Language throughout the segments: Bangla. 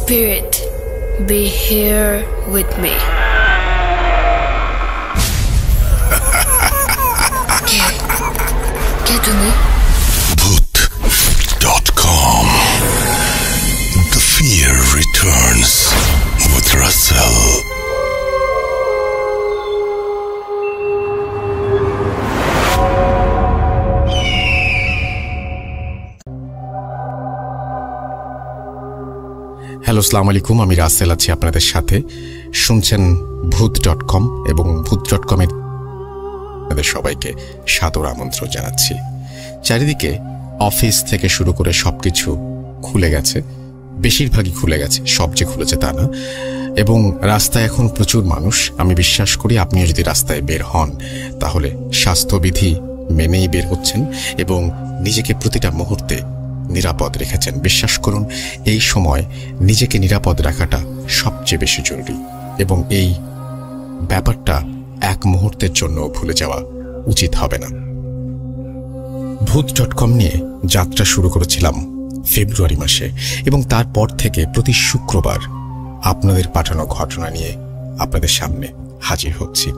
spirit, be here with me. কে তুমি? Bhoot.com. The fear returns with Russell. Hello, আসসালামু আলাইকুম। আমি রাসেল আছি আপনাদের সাথে। শুনছেন Bhoot.com এবং Bhoot.com-এর আপনাদের সবাইকে সাদর আমন্ত্রণ জানাচ্ছি। চারিদিকে অফিস থেকে শুরু করে সবকিছু খুলে গেছে, বেশিরভাগই খুলে গেছে, সব যে খুলেছে তা না। এবং রাস্তায় এখন প্রচুর মানুষ। আমি বিশ্বাস করি আপনিও যদি রাস্তায় বের হন তাহলে স্বাস্থ্যবিধি মেনেই বের হচ্ছেন এবং নিজেকে প্রতিটা মুহূর্তে নিরাপদ রেখেছেন। বিশ্বাস করুন, এই সময় নিজেকে নিরাপদ রাখাটা সবচেয়ে বেশি জরুরি এবং এই ব্যাপারটা এক মুহূর্তের জন্য ভুলে যাওয়া উচিত হবে না। Bhoot.com নিয়ে যাত্রা শুরু করেছিলাম ফেব্রুয়ারি মাসে এবং তারপর থেকে প্রতি শুক্রবার আপনাদের পাঠানো ঘটনা নিয়ে আপনাদের সামনে হাজির হচ্ছি।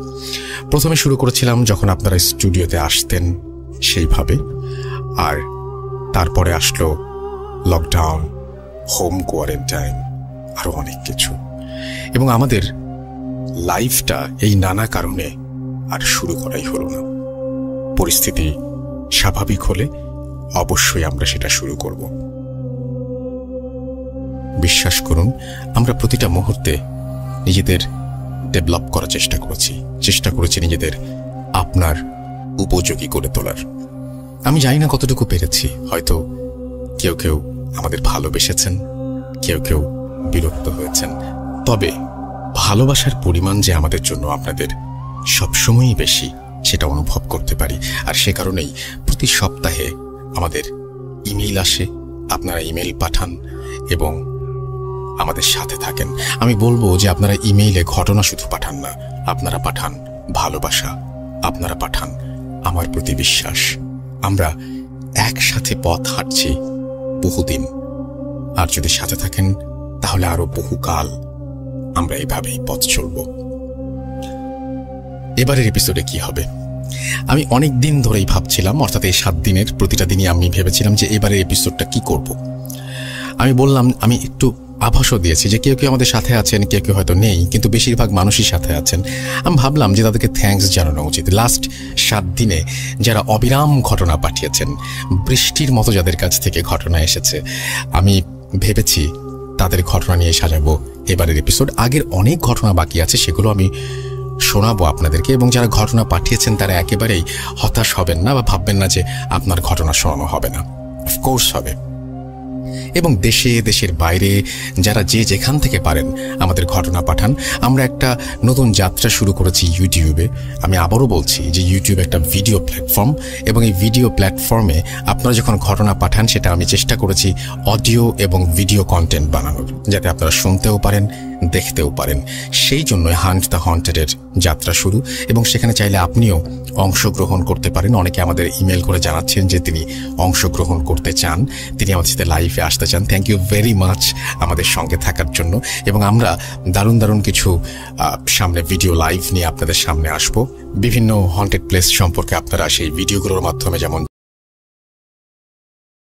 প্রথমে শুরু করেছিলাম যখন আপনারা স্টুডিওতে আসতেন সেইভাবে, আর তারপরে আসলো লকডাউন, হোম কোয়ারেন্টাইন, আরো অনেক কিছু। এবং আমাদের লাইফটা এই নানা কারণে আর শুরু করাই হলো না। পরিস্থিতি স্বাভাবিক হলে অবশ্যই আমরা সেটা শুরু করব। বিশ্বাস করুন, আমরা প্রতিটা মুহূর্তে নিজেদের ডেভেলপ করার চেষ্টা করেছি নিজেদের আপনার উপযোগী করে তোলার। আমি জানি না কতটুকু পেরেছি। হয়তো কেউ কেউ আমাদের ভালোবেসেছেন, কেউ কেউ বিরক্ত হয়েছেন, তবে ভালোবাসার পরিমাণ যে আমাদের জন্য আপনাদের সবসময়ই বেশি সেটা অনুভব করতে পারি। আর সে কারণেই প্রতি সপ্তাহে আমাদের ইমেইল আসে, আপনারা ইমেইল পাঠান এবং আমাদের সাথে থাকেন। আমি বলবো যে আপনারা ইমেইলে ঘটনা শুধু পাঠান না, আপনারা পাঠান ভালোবাসা, আপনারা পাঠান আমার প্রতি বিশ্বাস। আমরা একসাথে পথ হাঁটছি বহুদিন, আর যদি সাথে থাকেন তাহলে আরো বহুকাল আমরা এইভাবেই পথ চলব। এবারের এপিসোডে কি হবে আমি অনেক দিন ধরেই ভাবছিলাম, অর্থাৎ এই 7 দিনের প্রতিটা দিনই আমি ভেবেছিলাম যে এবারের এপিসোডটা কি করব। আমি বললাম, আমি একটু আভাসও দিয়েছি যে কেউ কেউ আমাদের সাথে আছেন, কেউ কেউ হয়তো নেই, কিন্তু বেশিরভাগ মানুষই সাথে আছেন। আমি ভাবলাম যে তাদেরকে থ্যাঙ্কস জানানো উচিত। লাস্ট 7 দিনে যারা অবিরাম ঘটনা পাঠিয়েছেন, বৃষ্টির মতো যাদের কাছ থেকে ঘটনা এসেছে, আমি ভেবেছি তাদের ঘটনা নিয়ে সাজাবো এবারের এপিসোড। আগের অনেক ঘটনা বাকি আছে, সেগুলো আমি শোনাবো আপনাদেরকে। এবং যারা ঘটনা পাঠিয়েছেন তারা একেবারেই হতাশ হবেন না বা ভাববেন না যে আপনার ঘটনা শোনানো হবে না, অফকোর্স হবে। এবং দেশের বাইরে যারা যে যেখান থেকে পারেন আমাদের ঘটনা পাঠান। আমরা একটা নতুন যাত্রা শুরু করেছি ইউটিউবে। আমি আবারও বলছি যে ইউটিউব একটা ভিডিও প্ল্যাটফর্ম এবং এই ভিডিও প্ল্যাটফর্মে আপনারা যখন ঘটনা পাঠান সেটা আমি চেষ্টা করেছি অডিও এবং ভিডিও কন্টেন্ট বানানোর, যাতে আপনারা শুনতেও পারেন, দেখতেও পারেন। সেই জন্য হান্ট দ্য হন্টেডের যাত্রা শুরু, এবং সেখানে চাইলে আপনিও অংশগ্রহণ করতে পারেন। অনেকে আমাদের ইমেল করে জানাচ্ছেন যে তিনি অংশগ্রহণ করতে চান, তিনি আমাদের সাথে লাইভে আসতে চান। থ্যাংক ইউ ভেরি মাচ আমাদের সঙ্গে থাকার জন্য। এবং আমরা দারুণ কিছু সামনে ভিডিও লাইভ নিয়ে আপনাদের সামনে আসবো। বিভিন্ন হন্টেড প্লেস সম্পর্কে আপনারা সেই ভিডিওগুলোর মাধ্যমে যেমন